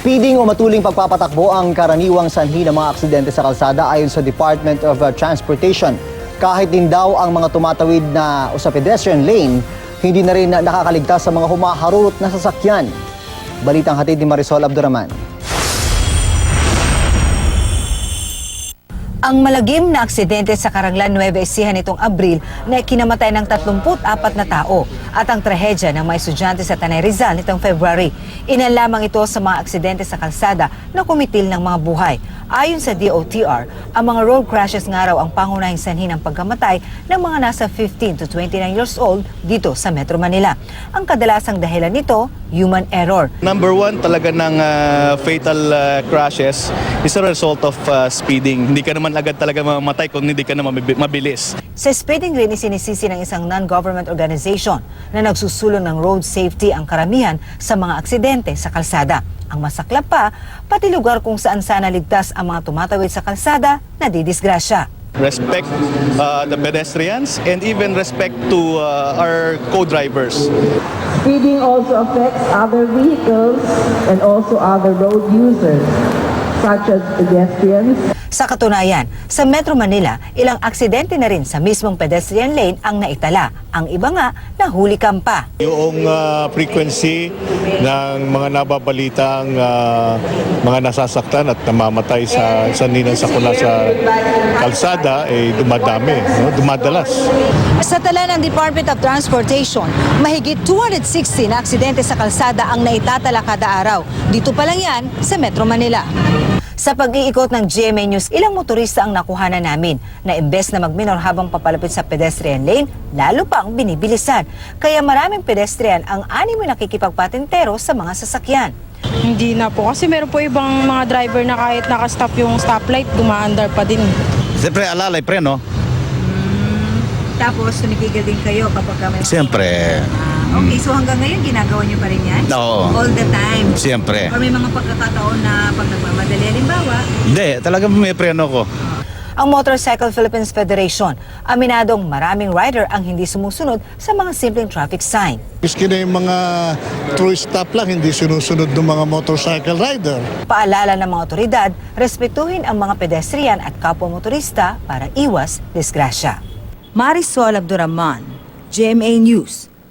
Speeding o matuling pagpapatakbo ang karaniwang sanhi ng mga aksidente sa kalsada ayon sa Department of Transportation. Kahit din daw ang mga tumatawid na sa pedestrian lane, hindi na rin nakakaligtas sa mga humaharurot na sasakyan. Balitang hatid ni Marisol Abduraman. Ang malagim na aksidente sa Caranglan, Nueva Ecija nitong Abril na kinamatay ng 34 na tao at ang trahedya ng mga estudyante sa Tanay Rizal nitong February. Ilan lamang ito sa mga aksidente sa kalsada na kumitil ng mga buhay. Ayon sa DOTR, ang mga road crashes nga raw ang pangunahing sanhi ng pagkamatay ng mga nasa 15 to 29 years old dito sa Metro Manila. Ang kadalasang dahilan nito, human error. Number one talaga ng fatal crashes is a result of speeding. Hindi ka naman agad talaga mamamatay kung hindi ka na mabilis. Sa speeding rin isinisisi ng isang non-government organization na nagsusulong ng road safety ang karamihan sa mga aksidente sa kalsada. Ang masaklap pa, pati lugar kung saan sana ligtas ang mga tumatawid sa kalsada na didisgrasya. Respect the pedestrians and even respect to our co-drivers. Speeding also affects other vehicles and also other road users, such as pedestrians. Sa katunayan, sa Metro Manila, ilang aksidente na rin sa mismong pedestrian lane ang naitala. Ang iba nga, nahulikan pa. Yung frequency ng mga nababalitang mga nasasaktan at namamatay sa sandinan sakuna sa kalsada ay dumadami, dumadalas. Sa tala ng Department of Transportation, mahigit 260 na aksidente sa kalsada ang naitatala kada araw. Dito pa lang yan sa Metro Manila. Sa pag-iikot ng GMA News, ilang motorista ang nakuhanan namin na imbes na magminor habang papalapit sa pedestrian lane, lalo pang binibilisan. Kaya maraming pedestrian ang animo nakikipagpatentero sa mga sasakyan. Hindi na po kasi meron po ibang mga driver na kahit nakastop yung stoplight, dumaandar pa din. Siyempre alalay pre, no? Tapos tumitigil din kayo kapag may... Siyempre. Okay, so hanggang ngayon ginagawa niyo pa rin yan? Oo. All the time? Siyempre. Or may mga pagkakataon na pag nagmamadali, halimbawa? Hindi, talagang may preno ko. Ang Motorcycle Philippines Federation, aminadong maraming rider ang hindi sumusunod sa mga simpleng traffic sign. Miski na yung mga true stop lang, hindi sinusunod ng mga motorcycle rider. Paalala ng mga otoridad, respetuhin ang mga pedestrian at kapwa motorista para iwas disgrasya. Marisol Abduraman, GMA News.